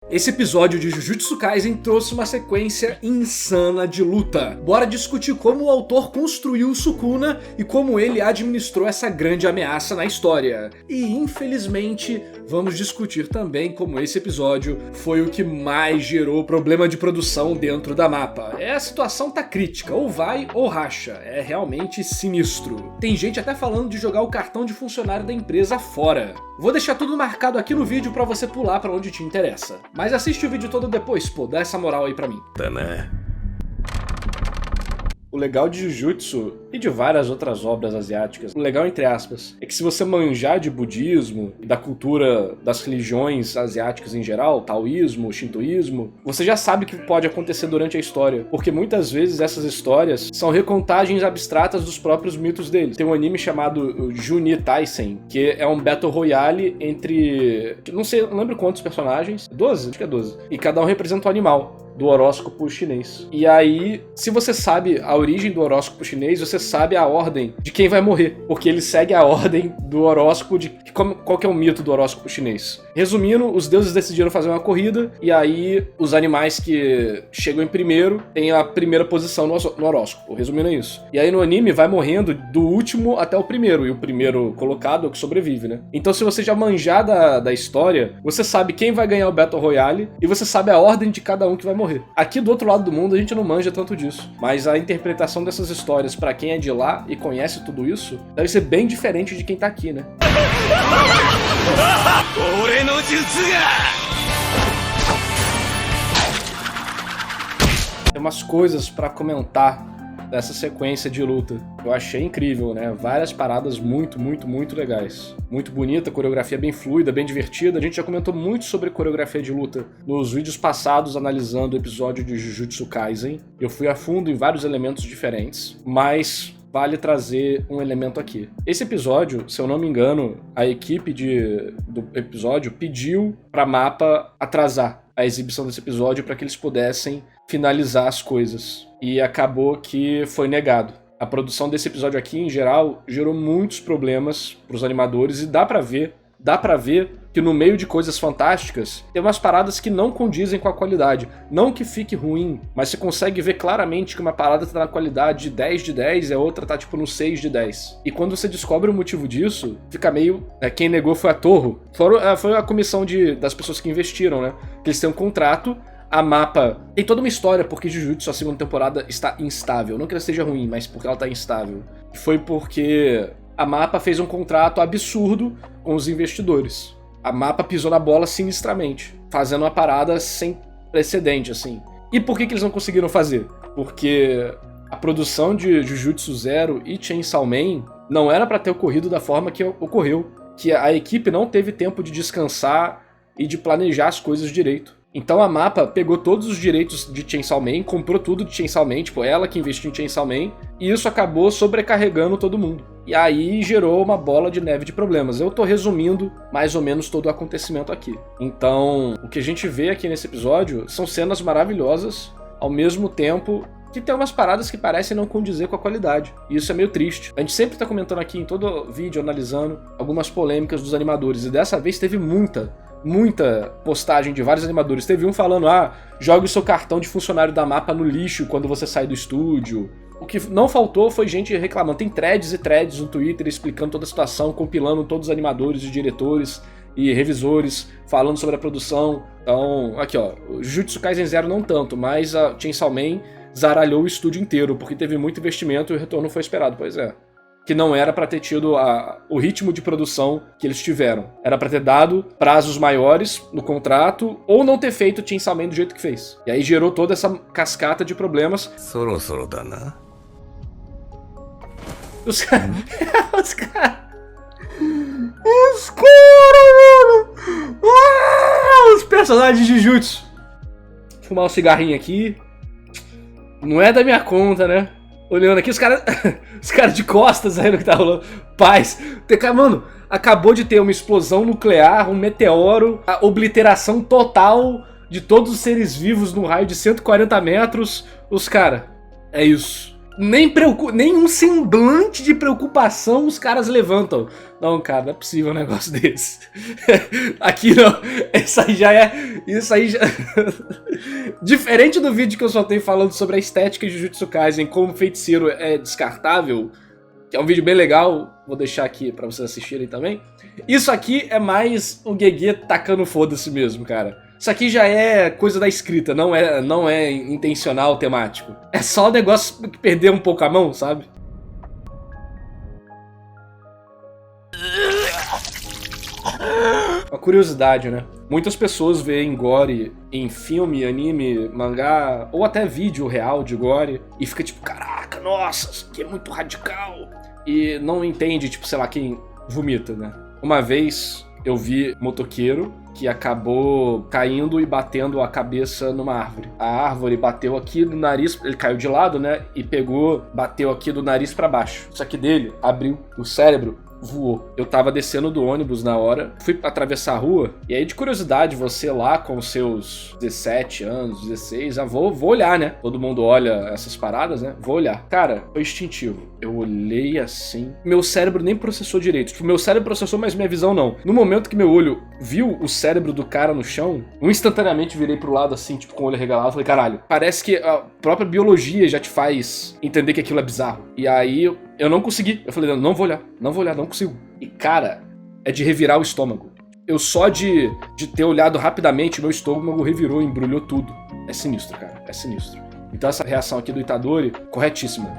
Esse episódio de Jujutsu Kaisen trouxe uma sequência insana de luta. Bora discutir como o autor construiu o Sukuna e como ele administrou essa grande ameaça na história. E infelizmente, vamos discutir também como esse episódio foi o que mais gerou problema de produção dentro da MAPPA. A situação tá crítica, ou vai ou racha. É realmente sinistro. Tem gente até falando de jogar o cartão de funcionário da empresa fora. Vou deixar tudo marcado aqui no vídeo pra você pular pra onde te interessa. Mas assiste o vídeo todo depois, pô, dá essa moral aí pra mim. Tá, né? O legal de Jujutsu e de várias outras obras asiáticas, o legal entre aspas, é que se você manjar de budismo e da cultura das religiões asiáticas em geral, taoísmo, shintoísmo, você já sabe o que pode acontecer durante a história, porque muitas vezes essas histórias são recontagens abstratas dos próprios mitos deles. Tem um anime chamado Juni Taisen, que é um Battle Royale entre, não lembro quantos personagens, 12? Acho que é 12. E cada um representa um animal do horóscopo chinês. E aí, se você sabe a origem do horóscopo chinês, você sabe a ordem de quem vai morrer, porque ele segue a ordem do horóscopo de qual que é o mito do horóscopo chinês. Resumindo, os deuses decidiram fazer uma corrida, e aí os animais que chegam em primeiro têm a primeira posição no horóscopo. Resumindo é isso. E aí no anime vai morrendo do último até o primeiro, e o primeiro colocado é o que sobrevive, né? Então se você já manjar da história, você sabe quem vai ganhar o Battle Royale, e você sabe a ordem de cada um que vai morrer. Aqui do outro lado do mundo a gente não manja tanto disso, mas a interpretação dessas histórias pra quem é de lá e conhece tudo isso deve ser bem diferente de quem tá aqui, né? Tem umas coisas pra comentar dessa sequência de luta. Eu achei incrível, né? Várias paradas muito legais. Muito bonita, coreografia bem fluida, bem divertida. A gente já comentou muito sobre coreografia de luta nos vídeos passados analisando o episódio de Jujutsu Kaisen. Eu fui a fundo em vários elementos diferentes, mas vale trazer um elemento aqui. Esse episódio, se eu não me engano, a equipe do episódio pediu pra MAPPA atrasar a exibição desse episódio para que eles pudessem finalizar as coisas. E acabou que foi negado. A produção desse episódio aqui, em geral, gerou muitos problemas pros animadores e dá pra ver que no meio de coisas fantásticas tem umas paradas que não condizem com a qualidade. Não que fique ruim, mas você consegue ver claramente que uma parada tá na qualidade de 10 de 10 e a outra tá tipo no 6 de 10. E quando você descobre o motivo disso, fica meio... quem negou foi a Torro. Foi a comissão das pessoas que investiram, né? Que eles têm um contrato. A MAPPA tem toda uma história porque Jujutsu, a segunda temporada, está instável. Não que ela seja ruim, mas porque ela está instável. Foi porque a MAPPA fez um contrato absurdo com os investidores. A MAPPA pisou na bola sinistramente, fazendo uma parada sem precedente, assim. E por que eles não conseguiram fazer? Porque a produção de Jujutsu Zero e Chainsaw Man não era para ter ocorrido da forma que ocorreu. Que a equipe não teve tempo de descansar e de planejar as coisas direito. Então a MAPPA pegou todos os direitos de Chainsaw Man, comprou tudo de Chainsaw Man, tipo, ela que investiu em Chainsaw Man, e isso acabou sobrecarregando todo mundo. E aí gerou uma bola de neve de problemas. Eu tô resumindo mais ou menos todo o acontecimento aqui. Então, o que a gente vê aqui nesse episódio são cenas maravilhosas, ao mesmo tempo que tem umas paradas que parecem não condizer com a qualidade. E isso é meio triste. A gente sempre tá comentando aqui em todo vídeo, analisando algumas polêmicas dos animadores, e dessa vez teve muita postagem de vários animadores. Teve um falando, jogue o seu cartão de funcionário da MAPPA no lixo quando você sai do estúdio. O que não faltou foi gente reclamando. Tem threads e threads no Twitter explicando toda a situação, compilando todos os animadores e diretores e revisores, falando sobre a produção. Então, aqui ó, o Jujutsu Kaisen Zero não tanto, mas a Chainsaw Man zaralhou o estúdio inteiro, porque teve muito investimento e o retorno foi esperado. Pois é. Que não era pra ter tido o ritmo de produção que eles tiveram. Era pra ter dado prazos maiores no contrato, ou não ter feito o Chainsaw Man do jeito que fez. E aí gerou toda essa cascata de problemas. Os caras... Os caras, mano! Os personagens de Jujutsu. Vou fumar um cigarrinho aqui. Não é da minha conta, né? Olhando aqui, os caras de costas aí no que tá rolando. Paz. Mano, acabou de ter uma explosão nuclear, um meteoro, a obliteração total de todos os seres vivos num raio de 140 metros. Os caras, é isso. Nem um semblante de preocupação os caras levantam. Não, cara, não é possível um negócio desse. Aqui não. Isso aí já... Diferente do vídeo que eu soltei falando sobre a estética de Jujutsu Kaisen, como o feiticeiro é descartável, que é um vídeo bem legal, vou deixar aqui pra vocês assistirem também. Isso aqui é mais o Gege tacando foda-se mesmo, cara. Isso aqui já é coisa da escrita, não é intencional temático. É só o negócio que perder um pouco a mão, sabe? Uma curiosidade, né? Muitas pessoas veem gore em filme, anime, mangá, ou até vídeo real de gore, e fica tipo, caraca, nossa, isso aqui é muito radical. E não entende, tipo, sei lá, quem vomita, né? Uma vez eu vi motoqueiro que acabou caindo e batendo a cabeça numa árvore. A árvore bateu aqui no nariz, ele caiu de lado, né? E bateu aqui do nariz pra baixo. Isso aqui dele abriu o cérebro, voou. Eu tava descendo do ônibus na hora, fui atravessar a rua, e aí de curiosidade, você lá com os seus 17 anos, 16, vou olhar, né? Todo mundo olha essas paradas, né? Vou olhar. Cara, foi instintivo. Eu olhei assim, meu cérebro nem processou direito. Tipo, meu cérebro processou, mas minha visão não. No momento que meu olho viu o cérebro do cara no chão, eu instantaneamente virei pro lado assim, tipo, com o olho regalado, falei, caralho, parece que a própria biologia já te faz entender que aquilo é bizarro. E aí eu não consegui. Eu falei, não vou olhar, não consigo. E cara, é de revirar o estômago. Eu só de ter olhado rapidamente, meu estômago revirou, embrulhou tudo. É sinistro, cara, é sinistro. Então essa reação aqui do Itadori, corretíssima.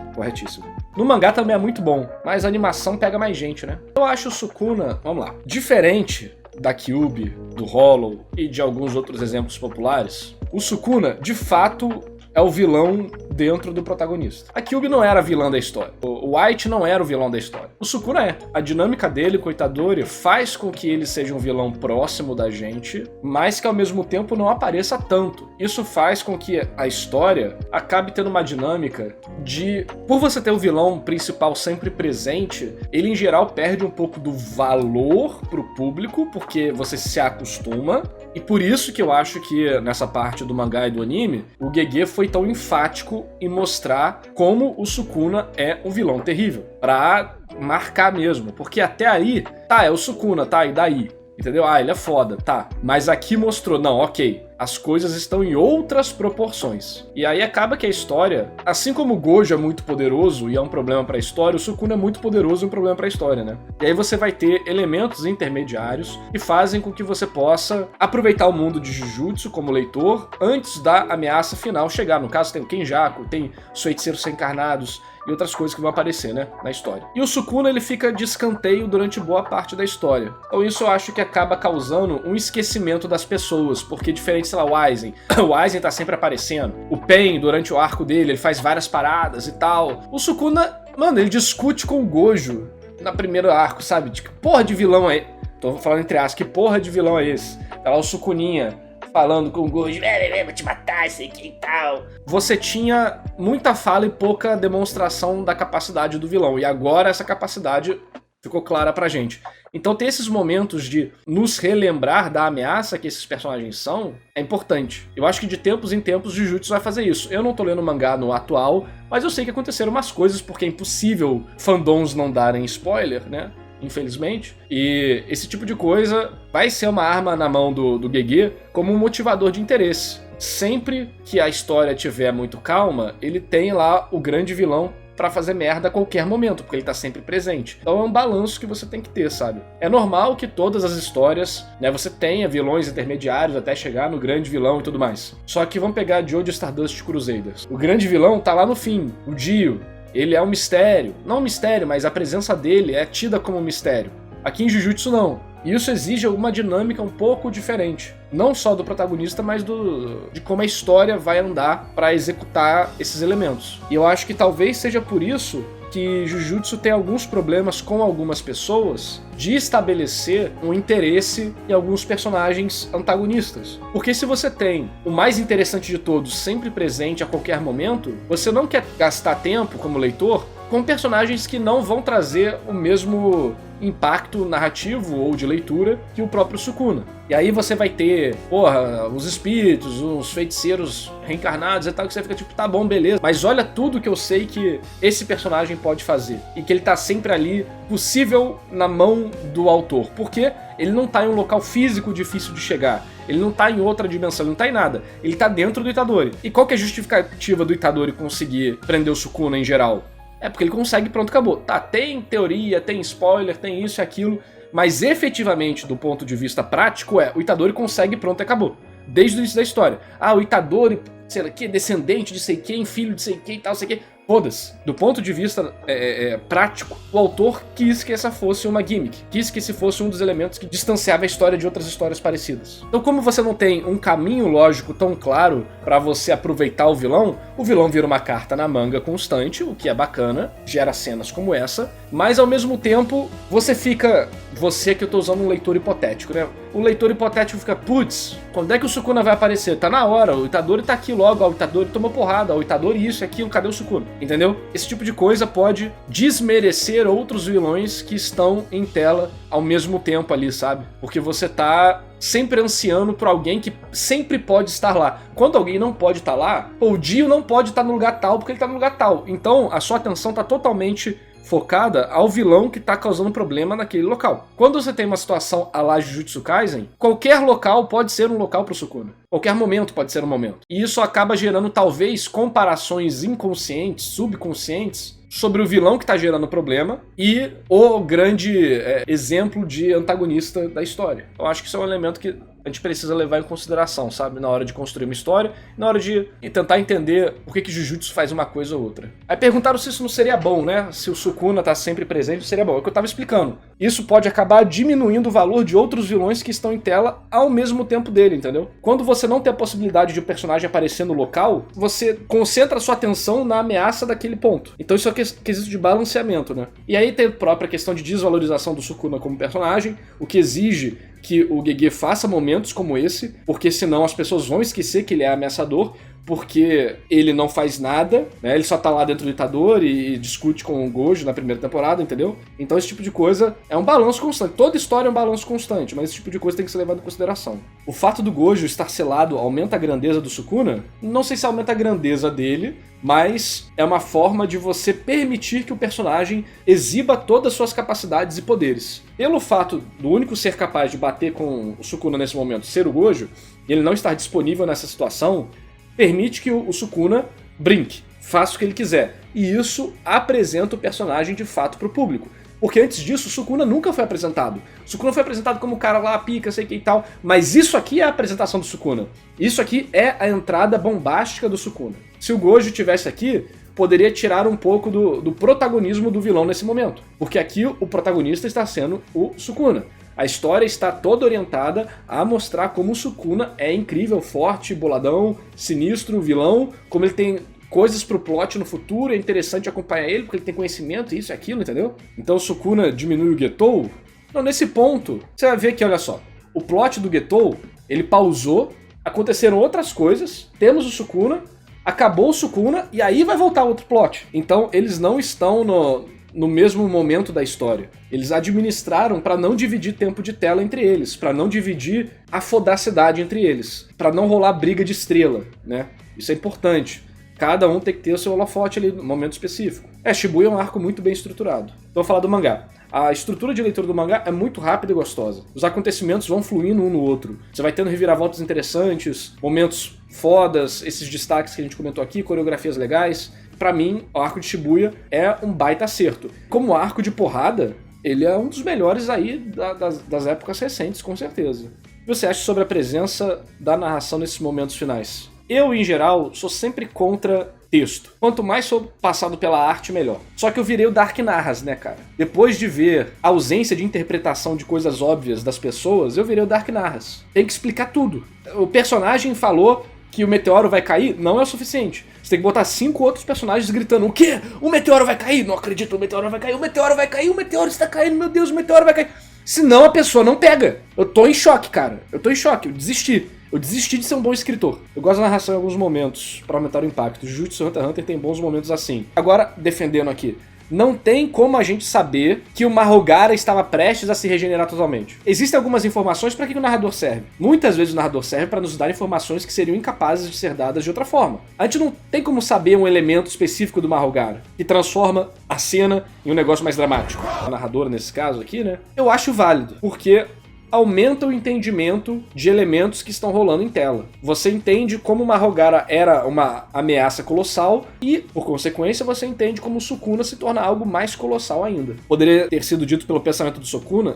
No mangá também é muito bom, mas a animação pega mais gente, né? Eu acho o Sukuna, vamos lá, diferente da Kyuubi, do Hollow e de alguns outros exemplos populares, o Sukuna, de fato, é o vilão dentro do protagonista. A Kyuubi não era a vilã da história. O White não era o vilão da história. O Sukuna é. A dinâmica dele com o Itadori faz com que ele seja um vilão próximo da gente, mas que ao mesmo tempo não apareça tanto. Isso faz com que a história acabe tendo uma dinâmica de... Por você ter o vilão principal sempre presente, ele em geral perde um pouco do valor pro público, porque você se acostuma, e por isso que eu acho que nessa parte do mangá e do anime, o Gege foi tão enfático em mostrar como o Sukuna é um vilão terrível, pra marcar mesmo, porque até aí, tá, é o Sukuna, tá, e daí? Entendeu? Ah, ele é foda, tá. Mas aqui mostrou, não, ok, as coisas estão em outras proporções. E aí acaba que a história, assim como o Gojo é muito poderoso e é um problema pra história, o Sukuna é muito poderoso e um problema pra história, né? E aí você vai ter elementos intermediários que fazem com que você possa aproveitar o mundo de Jujutsu como leitor antes da ameaça final chegar. No caso tem o Kenjaku, tem os feiticeiros encarnados e outras coisas que vão aparecer, né, na história. E o Sukuna, ele fica de escanteio durante boa parte da história. Então isso eu acho que acaba causando um esquecimento das pessoas, porque diferente, sei lá, o Aizen. O Aizen tá sempre aparecendo. O Pain, durante o arco dele, ele faz várias paradas e tal. O Sukuna, mano, ele discute com o Gojo na primeiro arco, sabe? De que porra de vilão é... Tô falando entre aspas, que porra de vilão é esse? Tá lá o Sukuninha falando com o Gojo, vou te matar, sei que e tal. Você tinha muita fala e pouca demonstração da capacidade do vilão, e agora essa capacidade ficou clara pra gente. Então ter esses momentos de nos relembrar da ameaça que esses personagens são, é importante. Eu acho que de tempos em tempos Jujutsu vai fazer isso. Eu não tô lendo mangá no atual, mas eu sei que aconteceram umas coisas, porque é impossível fandoms não darem spoiler, né? Infelizmente, e esse tipo de coisa vai ser uma arma na mão do Gege como um motivador de interesse. Sempre que a história tiver muito calma, ele tem lá o grande vilão pra fazer merda a qualquer momento, porque ele tá sempre presente. Então é um balanço que você tem que ter, sabe? É normal que todas as histórias, né, você tenha vilões intermediários até chegar no grande vilão e tudo mais. Só que vamos pegar Jojo Stardust Crusaders. O grande vilão tá lá no fim, o Dio. Ele é um mistério. Não um mistério, mas a presença dele é tida como um mistério. Aqui em Jujutsu não. E isso exige uma dinâmica um pouco diferente. Não só do protagonista, mas de como a história vai andar para executar esses elementos. E eu acho que talvez seja por isso que Jujutsu tem alguns problemas com algumas pessoas de estabelecer um interesse em alguns personagens antagonistas. Porque se você tem o mais interessante de todos sempre presente a qualquer momento, você não quer gastar tempo como leitor com personagens que não vão trazer o mesmo impacto narrativo ou de leitura que o próprio Sukuna. E aí você vai ter, os espíritos, os feiticeiros reencarnados e tal, que você fica tipo, tá bom, beleza. Mas olha tudo que eu sei que esse personagem pode fazer. E que ele tá sempre ali, possível na mão do autor. Porque ele não tá em um local físico difícil de chegar. Ele não tá em outra dimensão, ele não tá em nada. Ele tá dentro do Itadori. E qual que é a justificativa do Itadori conseguir prender o Sukuna em geral? É porque ele consegue, pronto, acabou. Tá, tem teoria, tem spoiler, tem isso e aquilo, mas efetivamente, do ponto de vista prático, o Itadori consegue, pronto, acabou. Desde o início da história. O Itadori, sei lá, que descendente de sei quem, filho de sei quem e tal, sei quem. Foda-se. Do ponto de vista prático, o autor quis que essa fosse uma gimmick. Quis que esse fosse um dos elementos que distanciava a história de outras histórias parecidas. Então, como você não tem um caminho lógico tão claro pra você aproveitar o vilão vira uma carta na manga constante, o que é bacana, gera cenas como essa, mas ao mesmo tempo, você que eu tô usando um leitor hipotético, né? O leitor hipotético fica, putz, quando é que o Sukuna vai aparecer? Tá na hora, o Itadori tá aqui logo, o Itadori tomou porrada, o Itadori isso e aquilo, cadê o Sukuna? Entendeu? Esse tipo de coisa pode desmerecer outros vilões que estão em tela ao mesmo tempo ali, sabe? Porque você tá sempre ansiando por alguém que sempre pode estar lá. Quando alguém não pode estar lá, o Dio não pode estar no lugar tal porque ele tá no lugar tal. Então a sua atenção tá totalmente focada ao vilão que tá causando problema naquele local. Quando você tem uma situação à la Jujutsu Kaisen, qualquer local pode ser um local pro Sukuna. Qualquer momento pode ser um momento. E isso acaba gerando, talvez, comparações inconscientes, subconscientes, sobre o vilão que tá gerando o problema e o grande exemplo de antagonista da história. Eu acho que isso é um elemento que a gente precisa levar em consideração, sabe? Na hora de construir uma história, na hora de tentar entender por que Jujutsu faz uma coisa ou outra. Aí perguntaram se isso não seria bom, né? Se o Sukuna tá sempre presente, seria bom. É o que eu tava explicando. Isso pode acabar diminuindo o valor de outros vilões que estão em tela ao mesmo tempo dele, entendeu? Quando você não tem a possibilidade de um personagem aparecer no local, você concentra a sua atenção na ameaça daquele ponto. Então isso é quesito de balanceamento, né? E aí tem a própria questão de desvalorização do Sukuna como personagem, o que exige que o Gege faça momentos como esse, porque senão as pessoas vão esquecer que ele é ameaçador, porque ele não faz nada, né? Ele só tá lá dentro do Itadori e discute com o Gojo na primeira temporada, entendeu? Então esse tipo de coisa é um balanço constante. Toda história é um balanço constante, mas esse tipo de coisa tem que ser levado em consideração. O fato do Gojo estar selado aumenta a grandeza do Sukuna? Não sei se aumenta a grandeza dele, mas é uma forma de você permitir que o personagem exiba todas as suas capacidades e poderes. Pelo fato do único ser capaz de bater com o Sukuna nesse momento ser o Gojo, e ele não estar disponível nessa situação, permite que o Sukuna brinque, faça o que ele quiser. E isso apresenta o personagem de fato pro público. Porque antes disso, o Sukuna nunca foi apresentado. O Sukuna foi apresentado como o cara lá, pica, sei que e tal. Mas isso aqui é a apresentação do Sukuna. Isso aqui é a entrada bombástica do Sukuna. Se o Gojo tivesse aqui, poderia tirar um pouco do protagonismo do vilão nesse momento. Porque aqui o protagonista está sendo o Sukuna. A história está toda orientada a mostrar como o Sukuna é incrível, forte, boladão, sinistro, vilão, como ele tem coisas pro plot no futuro, é interessante acompanhar ele, porque ele tem conhecimento, isso e aquilo, entendeu? Então o Sukuna diminui o Getou. Não, nesse ponto, você vai ver que, olha só, o plot do Getou, ele pausou, aconteceram outras coisas, temos o Sukuna, acabou o Sukuna, e aí vai voltar outro plot. Então eles não estão no mesmo momento da história. Eles administraram para não dividir tempo de tela entre eles, para não dividir a fodacidade entre eles, para não rolar briga de estrela, né? Isso é importante. Cada um tem que ter o seu holofote ali no momento específico. Shibuya é um arco muito bem estruturado. Então vou falar do mangá. A estrutura de leitura do mangá é muito rápida e gostosa. Os acontecimentos vão fluindo um no outro. Você vai tendo reviravoltas interessantes, momentos fodas, esses destaques que a gente comentou aqui, coreografias legais. Pra mim, o arco de Shibuya é um baita acerto. Como arco de porrada, ele é um dos melhores aí das épocas recentes, com certeza. O que você acha sobre a presença da narração nesses momentos finais? Eu, em geral, sou sempre contra texto. Quanto mais sou passado pela arte, melhor. Só que eu virei o Dark Narras, né, cara? Depois de ver a ausência de interpretação de coisas óbvias das pessoas, eu virei o Dark Narras. Tem que explicar tudo. O personagem falou que o meteoro vai cair, não é o suficiente. Você tem que botar 5 outros personagens gritando: o quê? O meteoro vai cair? Não acredito, o meteoro vai cair, o meteoro vai cair, o meteoro está caindo, meu Deus, o meteoro vai cair. Senão a pessoa não pega. Eu tô em choque, cara. Eu tô em choque, eu desisti. Eu desisti de ser um bom escritor. Eu gosto da narração em alguns momentos, pra aumentar o impacto. Jujutsu Hunter x Hunter tem bons momentos assim. Agora, defendendo aqui, não tem como a gente saber que o Marrogara estava prestes a se regenerar totalmente. Existem algumas informações para que o narrador serve. Muitas vezes o narrador serve para nos dar informações que seriam incapazes de ser dadas de outra forma. A gente não tem como saber um elemento específico do Marrogara que transforma a cena em um negócio mais dramático. A narradora, nesse caso aqui, né? Eu acho válido, porque aumenta o entendimento de elementos que estão rolando em tela. Você entende como o Marrogara era uma ameaça colossal e, por consequência, você entende como o Sukuna se torna algo mais colossal ainda. Poderia ter sido dito pelo pensamento do Sukuna?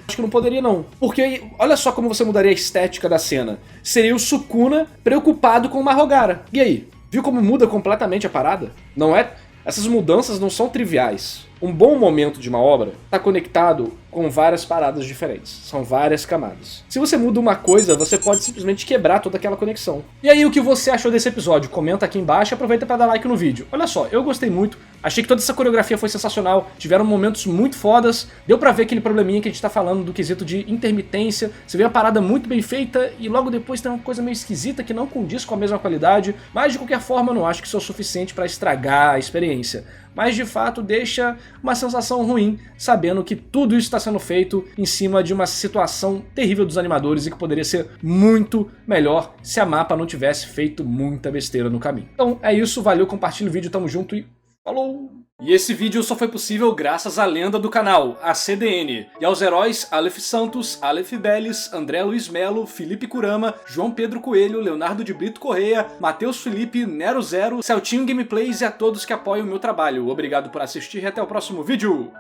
Acho que não poderia não. Porque olha só como você mudaria a estética da cena. Seria o Sukuna preocupado com o Marrogara. E aí? Viu como muda completamente a parada? Não é? Essas mudanças não são triviais. Um bom momento de uma obra está conectado com várias paradas diferentes. São várias camadas. Se você muda uma coisa, você pode simplesmente quebrar toda aquela conexão. E aí, o que você achou desse episódio? Comenta aqui embaixo e aproveita para dar like no vídeo. Olha só, eu gostei muito. Achei que toda essa coreografia foi sensacional. Tiveram momentos muito fodas. Deu pra ver aquele probleminha que a gente tá falando do quesito de intermitência. Você vê uma parada muito bem feita e logo depois tem uma coisa meio esquisita que não condiz com a mesma qualidade. Mas de qualquer forma, eu não acho que isso é o suficiente para estragar a experiência. Mas de fato deixa uma sensação ruim, sabendo que tudo isso está sendo feito em cima de uma situação terrível dos animadores e que poderia ser muito melhor se a Mappa não tivesse feito muita besteira no caminho. Então é isso, valeu, compartilha o vídeo, tamo junto e falou! E esse vídeo só foi possível graças à lenda do canal, a CDN, e aos heróis Aleph Santos, Aleph Beles, André Luiz Melo, Felipe Kurama, João Pedro Coelho, Leonardo de Brito Correia, Matheus Felipe, Nero Zero, Celtinho Gameplays e a todos que apoiam o meu trabalho. Obrigado por assistir e até o próximo vídeo!